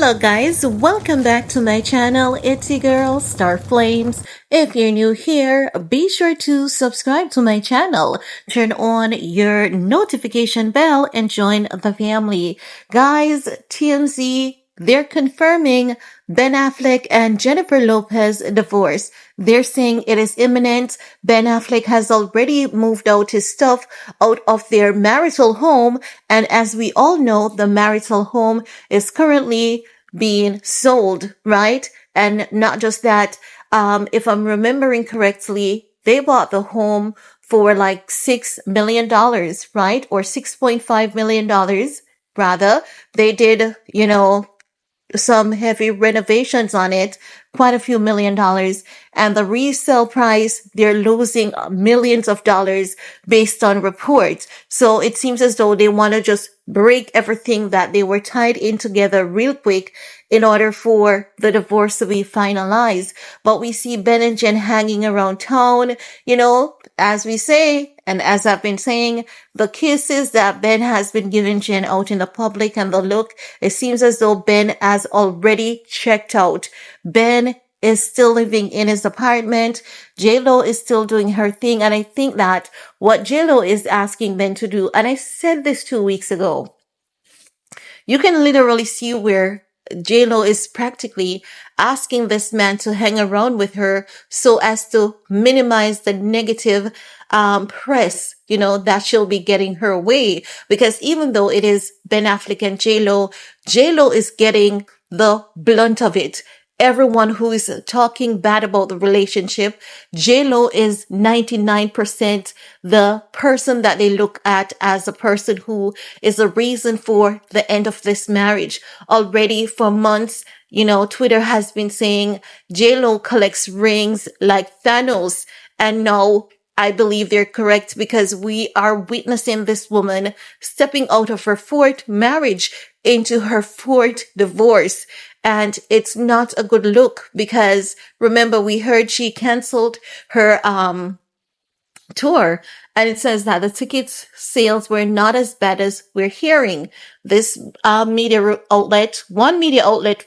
Hello guys, welcome back to my channel. It's your girl, Star Flames. If you're new here, be sure to subscribe to my channel, turn on your notification bell, and join the family. Guys, TMZ, they're confirming Ben Affleck and Jennifer Lopez divorce. They're saying it is imminent. Ben Affleck has already moved out his stuff out of their marital home. And as we all know, the marital home is currently being sold, right? And not just that, if I'm remembering correctly, they bought the home for like $6 million, right? Or $6.5 million, rather. They did, some heavy renovations on it, quite a few $1 million. And the resale price, they're losing millions of dollars based on reports. So it seems as though they want to just break everything that they were tied in together real quick in order for the divorce to be finalized. But we see Ben and Jen hanging around town, as we say, and as I've been saying, the kisses that Ben has been giving Jen out in the public and the look, it seems as though Ben has already checked out. Ben is still living in his apartment. J-Lo is still doing her thing. And I think that what J-Lo is asking Ben to do, and I said this 2 weeks ago, you can literally see where J-Lo is practically asking this man to hang around with her so as to minimize the negative press, that she'll be getting her way. Because even though it is Ben Affleck and J-Lo, J-Lo is getting the blunt of it. Everyone who is talking bad about the relationship, J-Lo is 99% the person that they look at as a person who is a reason for the end of this marriage. Already for months, Twitter has been saying J-Lo collects rings like Thanos. And now I believe they're correct because we are witnessing this woman stepping out of her fourth marriage into her fourth divorce. And it's not a good look because remember, we heard she canceled her tour, and it says that the tickets sales were not as bad as we're hearing. This one media outlet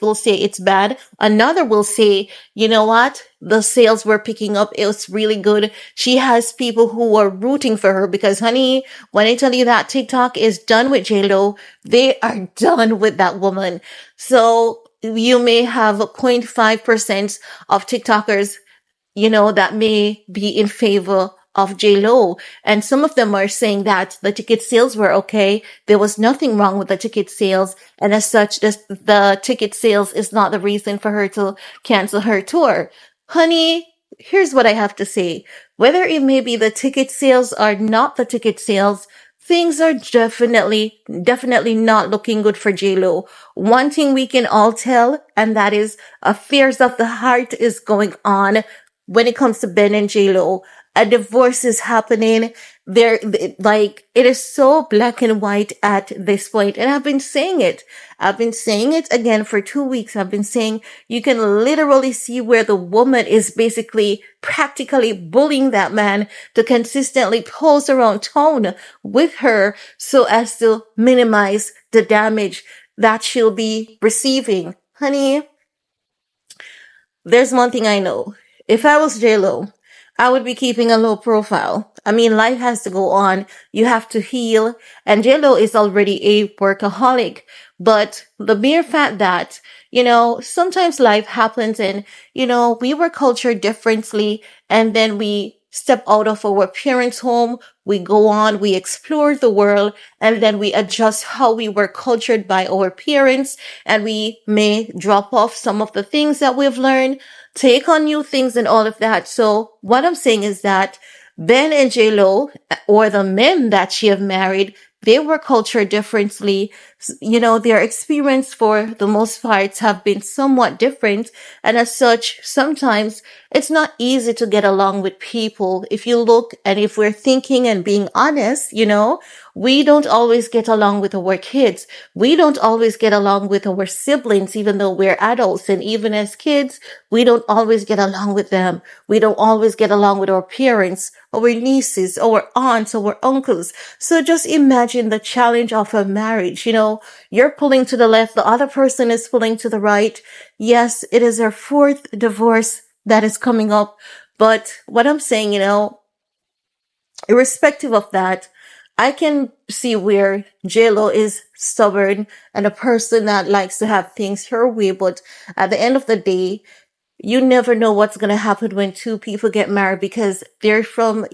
will say it's bad. Another will say, you know what? The sales were picking up. It was really good. She has people who are rooting for her because, honey, when I tell you that TikTok is done with J-Lo, they are done with that woman. So you may have 0.5% of TikTokers, that may be in favor of J-Lo. And some of them are saying that the ticket sales were okay. There was nothing wrong with the ticket sales. And as such, the ticket sales is not the reason for her to cancel her tour. Honey, here's what I have to say. Whether it may be the ticket sales or not the ticket sales, things are definitely not looking good for J-Lo. One thing we can all tell, and that is affairs of the heart is going on when it comes to Ben and J-Lo. A divorce is happening. It is so black and white at this point. And I've been saying it. I've been saying it again for 2 weeks. I've been saying you can literally see where the woman is basically practically bullying that man to consistently pose around town with her so as to minimize the damage that she'll be receiving. Honey, there's one thing I know. If I was J-Lo, I would be keeping a low profile. I mean, life has to go on. You have to heal. And J-Lo is already a workaholic. But the mere fact that, sometimes life happens and, we were cultured differently and then we step out of our parents' home. We go on, we explore the world, and then we adjust how we were cultured by our parents. And we may drop off some of the things that we've learned, take on new things and all of that. So what I'm saying is that Ben and J-Lo, or the men that she have married, they were cultured differently. Their experience for the most part have been somewhat different. And as such, sometimes it's not easy to get along with people. If you look and if we're thinking and being honest, we don't always get along with our kids. We don't always get along with our siblings, even though we're adults. And even as kids, we don't always get along with them. We don't always get along with our parents, our nieces, our aunts, our uncles. So just imagine the challenge of a marriage. you're pulling to the left, the other person is pulling to the right. Yes, it is her fourth divorce that is coming up. But what I'm saying, irrespective of that, I can see where JLo is stubborn and a person that likes to have things her way. But at the end of the day, you never know what's going to happen when two people get married because they're from,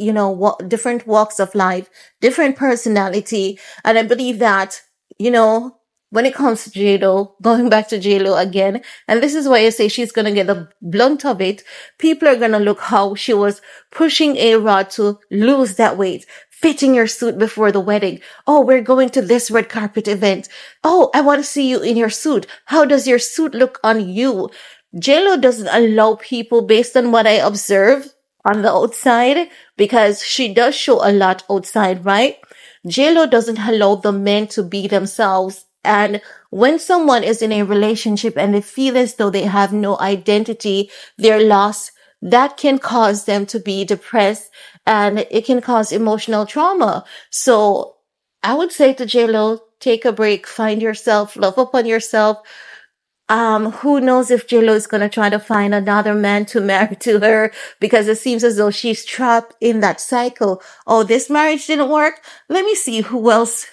different walks of life, different personality. And I believe that, you know, when it comes to JLo, going back to JLo again, and this is why I say she's going to get the blunt of it. People are going to look how she was pushing A-Rod to lose that weight, fitting your suit before the wedding. Oh, we're going to this red carpet event. Oh, I want to see you in your suit. How does your suit look on you? JLo doesn't allow people, based on what I observe on the outside, because she does show a lot outside, right? JLo doesn't allow the men to be themselves. And when someone is in a relationship and they feel as though they have no identity, they're lost, that can cause them to be depressed and it can cause emotional trauma. So I would say to JLo, take a break, find yourself, love upon yourself. Who knows if JLo is gonna try to find another man to marry to her because it seems as though she's trapped in that cycle. Oh, this marriage didn't work. Let me see who else,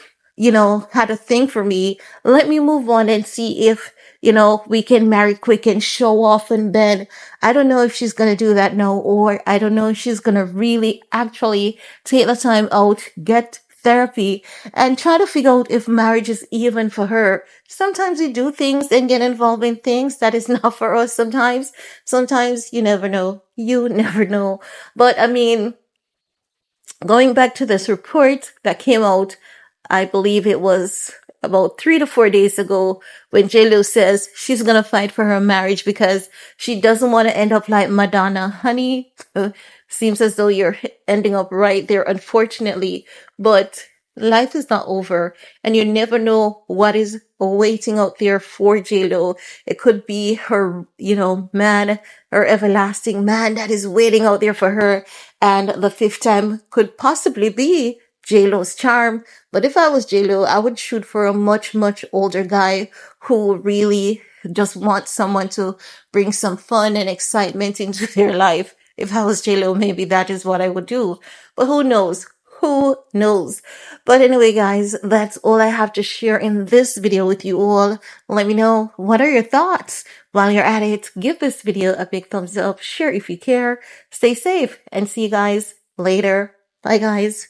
had a thing for me. Let me move on and see if, we can marry quick and show off in bed. I don't know if she's gonna do that now, or I don't know if she's gonna really actually take the time out, get therapy, and try to figure out if marriage is even for her. Sometimes we do things and get involved in things that is not for us sometimes you never know. You never know. But I mean, going back to this report that came out, I believe it was about 3 to 4 days ago, when JLo says she's gonna fight for her marriage because she doesn't want to end up like Madonna. Honey, seems as though you're ending up right there, unfortunately. But life is not over, and you never know what is waiting out there for JLo. It could be her, man, her everlasting man that is waiting out there for her. And the fifth time could possibly be JLo's charm. But if I was JLo, I would shoot for a much, much older guy who really just wants someone to bring some fun and excitement into their life. If I was JLo, maybe that is what I would do. But who knows? Who knows? But anyway, guys, that's all I have to share in this video with you all. Let me know, what are your thoughts? While you're at it, give this video a big thumbs up, share if you care, stay safe, and see you guys later. Bye, guys.